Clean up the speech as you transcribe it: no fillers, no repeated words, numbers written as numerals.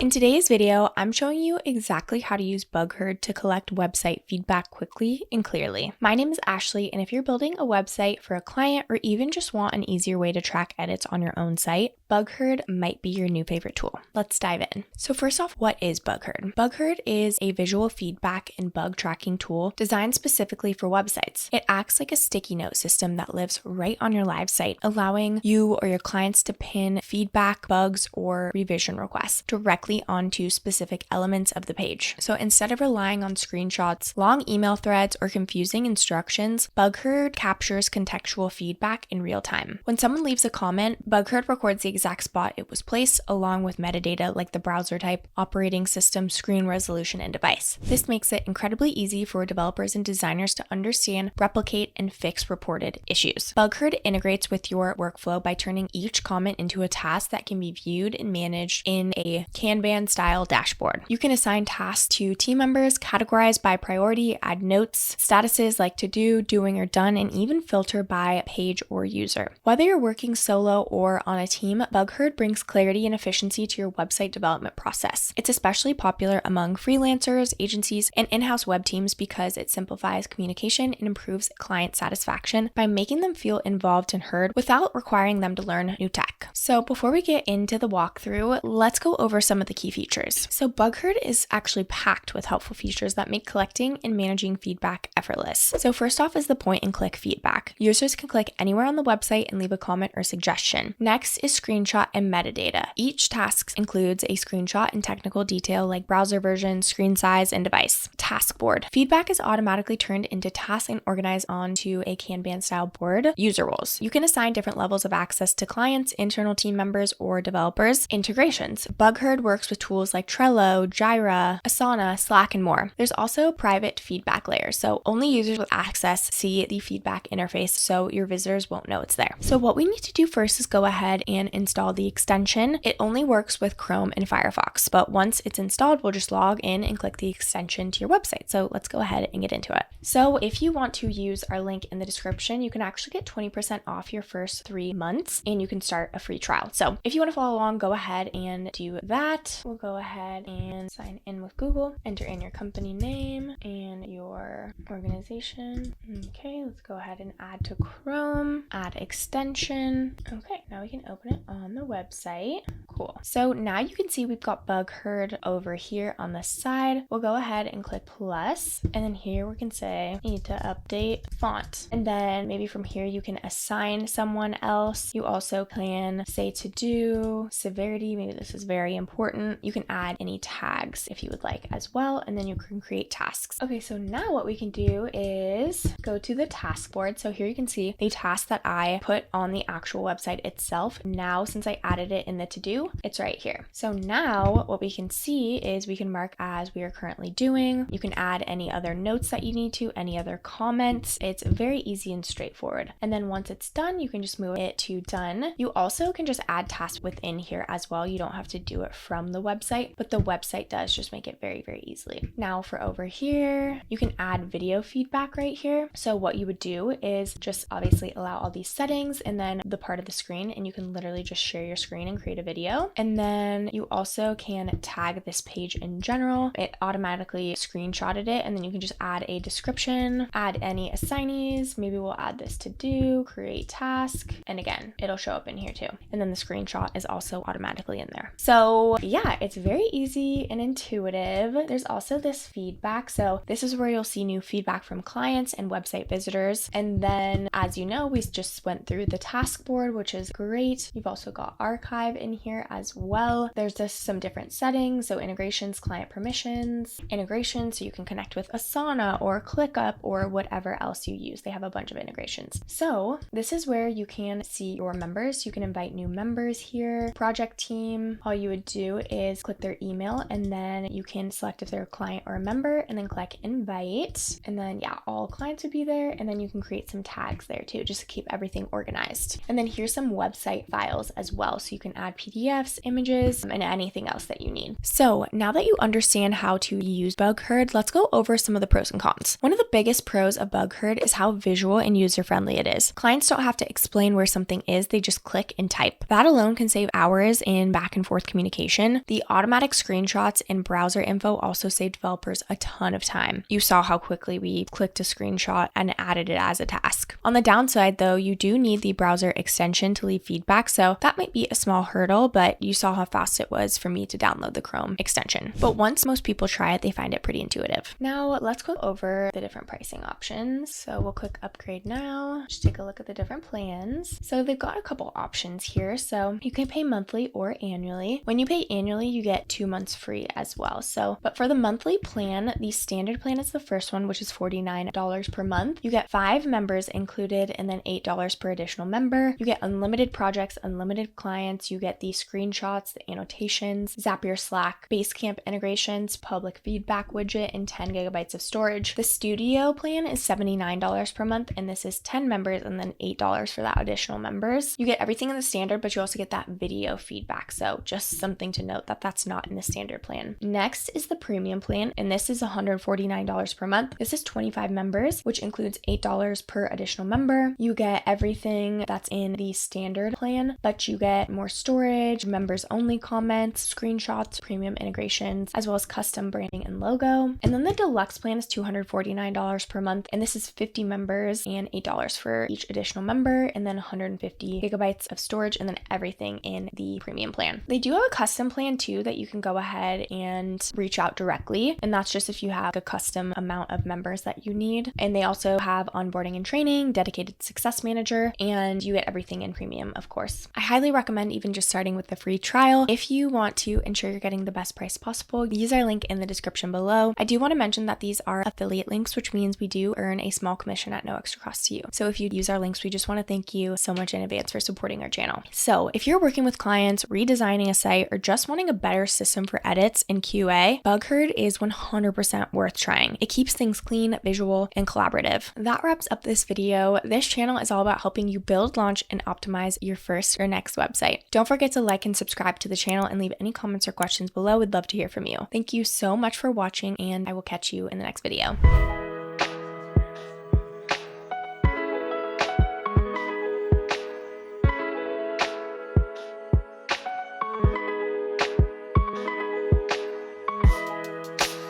In today's video, I'm showing you exactly how to use BugHerd to collect website feedback quickly and clearly. My name is Ashley, and if you're building a website for a client or even just want an easier way to track edits on your own site, BugHerd might be your new favorite tool. Let's dive in. So first off, what is BugHerd? BugHerd is a visual feedback and bug tracking tool designed specifically for websites. It acts like a sticky note system that lives right on your live site, allowing you or your clients to pin feedback, bugs, or revision requests directly onto specific elements of the page. So instead of relying on screenshots, long email threads, or confusing instructions, BugHerd captures contextual feedback in real time. When someone leaves a comment, BugHerd records the exact spot it was placed along with metadata like the browser type, operating system, screen resolution, and device. This makes it incredibly easy for developers and designers to understand, replicate, and fix reported issues. BugHerd integrates with your workflow by turning each comment into a task that can be viewed and managed in a Kanban-style dashboard. You can assign tasks to team members, categorize by priority, add notes, statuses like to do, doing, or done, and even filter by page or user. Whether you're working solo or on a team, BugHerd brings clarity and efficiency to your website development process. It's especially popular among freelancers, agencies, and in-house web teams because it simplifies communication and improves client satisfaction by making them feel involved and heard without requiring them to learn new tech. So before we get into the walkthrough, let's go over some of the key features. So BugHerd is actually packed with helpful features that make collecting and managing feedback effortless. So first off is the point and click feedback. Users can click anywhere on the website and leave a comment or suggestion. Next is screenshot and metadata. Each task includes a screenshot and technical detail like browser version, screen size, and device. Task board. Feedback is automatically turned into tasks and organized onto a Kanban-style board. User roles. You can assign different levels of access to clients, internal team members, or developers. Integrations. BugHerd works with tools like Trello, Jira, Asana, Slack, and more. There's also a private feedback layer, so only users with access see the feedback interface, so your visitors won't know it's there. So what we need to do first is go ahead and install the extension. It only works with Chrome and Firefox, but once it's installed, we'll just log in and click the extension to your website. So let's go ahead and get into it. So if you want to use our link in the description, you can actually get 20% off your first 3 months and you can start a free trial. So if you want to follow along, go ahead and do that. We'll go ahead and sign in with Google, enter in your company name and your organization. Okay, let's go ahead and add to Chrome, add extension. Okay, now we can open it on the website. Cool. So now you can see we've got BugHerd over here on the side. We'll go ahead and click plus, and then here we can say need to update font. And then maybe from here you can assign someone else. You also can say to do, severity, maybe this is very important. You can add any tags if you would like as well, and then you can create tasks. Okay, so now what we can do is go to the task board. So here you can see the task that I put on the actual website itself. Now, since I added it in the to-do, it's right here. So now what we can see is we can mark as we are currently doing. You can add any other notes that you need to, any other comments. It's very easy and straightforward. And then once it's done, you can just move it to done. You also can just add tasks within here as well. You don't have to do it from the website, but the website does just make it very, very easily. Now for over here, you can add video feedback right here. So what you would do is just obviously allow all these settings and then the part of the screen, and you can literally just share your screen and create a video. And then you also can tag this page in general. It automatically screenshotted it, and then you can just add a description, add any assignees. Maybe we'll add this to do, create task, and again, it'll show up in here too. And then the screenshot is also automatically in there. So yeah, it's very easy and intuitive. There's also this feedback. So this is where you'll see new feedback from clients and website visitors. And then, as you know, we just went through the task board, which is great. You've also got archive in here as well. There's just some different settings. So integrations, client permissions, integrations, so you can connect with Asana or ClickUp or whatever else you use. They have a bunch of integrations. So this is where you can see your members. You can invite new members here. Project team, all you would do is click their email, and then you can select if they're a client or a member, and then click invite. And then yeah, all clients would be there. And then you can create some tags there too, just to keep everything organized. And then here's some website files. as well. So you can add PDFs, images, and anything else that you need. So now that you understand how to use BugHerd, let's go over some of the pros and cons. One of the biggest pros of BugHerd is how visual and user-friendly it is. Clients don't have to explain where something is, they just click and type. That alone can save hours in back and forth communication. The automatic screenshots and browser info also save developers a ton of time. You saw how quickly we clicked a screenshot and added it as a task. On the downside though, you do need the browser extension to leave feedback, so that might be a small hurdle, but you saw how fast it was for me to download the Chrome extension. But once most people try it, they find it pretty intuitive. Now let's go over the different pricing options. So we'll click upgrade now. Just take a look at the different plans. So they've got a couple options here. So you can pay monthly or annually. When you pay annually, you get 2 months free as well. But for the monthly plan, the standard plan is the first one, which is $49 per month. You get 5 members included and then $8 per additional member. You get unlimited projects, unlimited clients. You get the screenshots, the annotations, Zapier, Slack, Basecamp integrations, public feedback widget, and 10 gigabytes of storage. The studio plan is $79 per month, and this is 10 members and then $8 for that additional members. You get everything in the standard, but you also get that video feedback. So just something to note that that's not in the standard plan. Next is the premium plan, and this is $149 per month. This is 25 members, which includes $8 per additional member. You get everything that's in the standard plan, but you get more storage, members only comments, screenshots, premium integrations, as well as custom branding and logo. And then the deluxe plan is $249 per month, and this is 50 members and $8 for each additional member, and then 150 gigabytes of storage, and then everything in the premium plan. They do have a custom plan too that you can go ahead and reach out directly, and that's just if you have a custom amount of members that you need. And they also have onboarding and training, dedicated success manager, and you get everything in premium, of course. I highly recommend even just starting with the free trial. If you want to ensure you're getting the best price possible, use our link in the description below. I do want to mention that these are affiliate links, which means we do earn a small commission at no extra cost to you. So if you use our links, we just want to thank you so much in advance for supporting our channel. So if you're working with clients, redesigning a site, or just wanting a better system for edits and QA, BugHerd is 100% worth trying. It keeps things clean, visual, and collaborative. That wraps up this video. This channel is all about helping you build, launch, and optimize your first or next website. Don't forget to like and subscribe to the channel and leave any comments or questions below. We'd love to hear from you. Thank you so much for watching, and I will catch you in the next video.